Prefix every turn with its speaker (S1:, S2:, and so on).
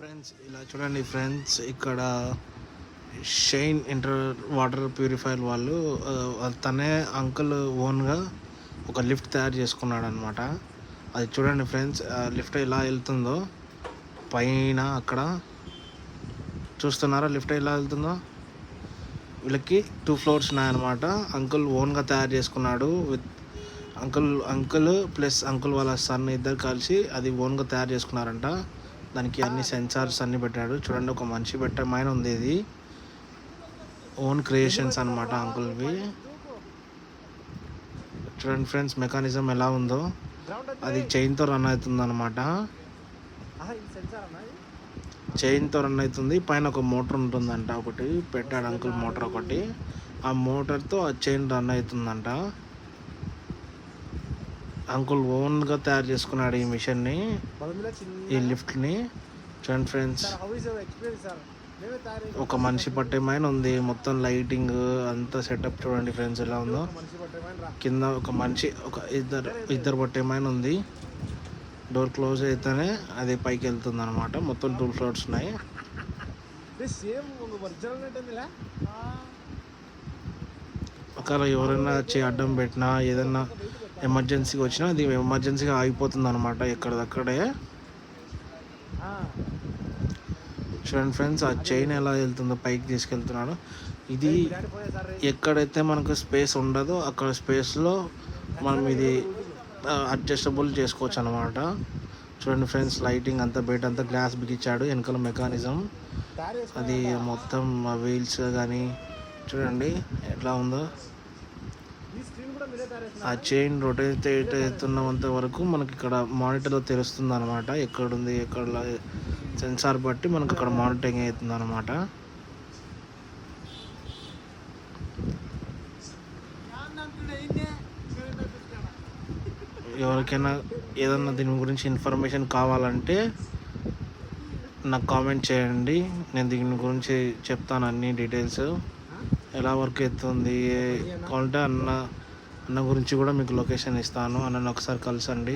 S1: Friends ఇలా చూడండి friends, ఇక్కడ షైన్ ఇంటర్ వాటర్ ప్యూరిఫైర్ వాళ్ళు తనే అంకుల్ ఓన్గా ఒక లిఫ్ట్ తయారు చేసుకున్నాడు అనమాట. అది చూడండి ఫ్రెండ్స్, లిఫ్ట్ ఎలా వెళ్తుందో పైన అక్కడ చూస్తున్నారా, లిఫ్ట్ ఎలా వెళ్తుందో. వీళ్ళకి 2 floors ఉన్నాయన్నమాట. అంకుల్ ఓన్గా తయారు చేసుకున్నాడు విత్ అంకుల్ ప్లస్ అంకుల్ వాళ్ళ సన్ ఇద్దరు కలిసి అది ఓన్గా తయారు చేసుకున్నారంట. దానికి అన్ని సెన్సార్స్ అన్ని పెట్టాడు. చూడండి, ఒక మనిషి పెట్టమైన ఉంది. ఇది ఓన్ క్రియేషన్స్ అనమాట అంకుల్వి. చూడండి ఫ్రెండ్స్, మెకానిజం ఎలా ఉందో. అది చైన్తో రన్ అవుతుంది అనమాట. చైన్తో రన్ అవుతుంది. పైన ఒక మోటార్ ఉంటుందంట, ఒకటి పెట్టాడు అంకుల్ మోటార్ ఒకటి. ఆ మోటార్తో ఆ చైన్ రన్ అవుతుందంట. అంకుల్ ఓన్గా తయారు చేసుకున్నాడు ఈ మిషన్ని, ఈ లిఫ్ట్ని. చూడండి ఫ్రెండ్స్, ఒక మనిషి పట్టే మైన ఉంది. మొత్తం లైటింగ్ అంతా సెటప్ చూడండి ఫ్రెండ్స్ ఎలా ఉందో. కింద ఒక మనిషి, ఒక ఇద్దరు పట్టే మైన ఉంది. డోర్ క్లోజ్ అయితేనే అది పైకి వెళ్తుంది అనమాట. మొత్తం 2 floors ఉన్నాయి. ఒకవేళ ఎవరైనా వచ్చి అడ్డం పెట్టినా, ఏదైనా ఎమర్జెన్సీగా వచ్చినా అది ఎమర్జెన్సీగా ఆగిపోతుంది అనమాట ఎక్కడిదక్కడే. చూడండి ఫ్రెండ్స్, ఆ చైన్ ఎలా వెళ్తుందో, పైకి తీసుకెళ్తున్నాడు. ఇది ఎక్కడైతే మనకు స్పేస్ ఉండదో అక్కడ స్పేస్లో మనం ఇది అడ్జస్టబుల్ చేసుకోవచ్చు అనమాట. చూడండి ఫ్రెండ్స్, లైటింగ్ అంతా బయట అంతా గ్లాస్ బిగించాడు. వెనకాల మెకానిజం అది మొత్తం వీల్స్ కానీ చూడండి ఎట్లా ఉందో. ఆ చైన్ రొటేట్ అవుతున్నంత వరకు మనకి ఇక్కడ మానిటర్లో తెలుస్తుంది అనమాట, ఎక్కడుంది ఎక్కడ. సెన్సార్ బట్టి మనకు అక్కడ మానిటరింగ్ అవుతుంది అనమాట. ఎవరికైనా ఏదన్నా దీని గురించి ఇన్ఫర్మేషన్ కావాలంటే నాకు కామెంట్ చేయండి. నేను దీని గురించి చెప్తాను అన్ని డీటెయిల్స్, ఎలా వర్క్ అవుతుంది. కావాలంటే అన్న గురించి కూడా మీకు లొకేషన్ ఇస్తాను. అన్నను ఒకసారి కలిసండి.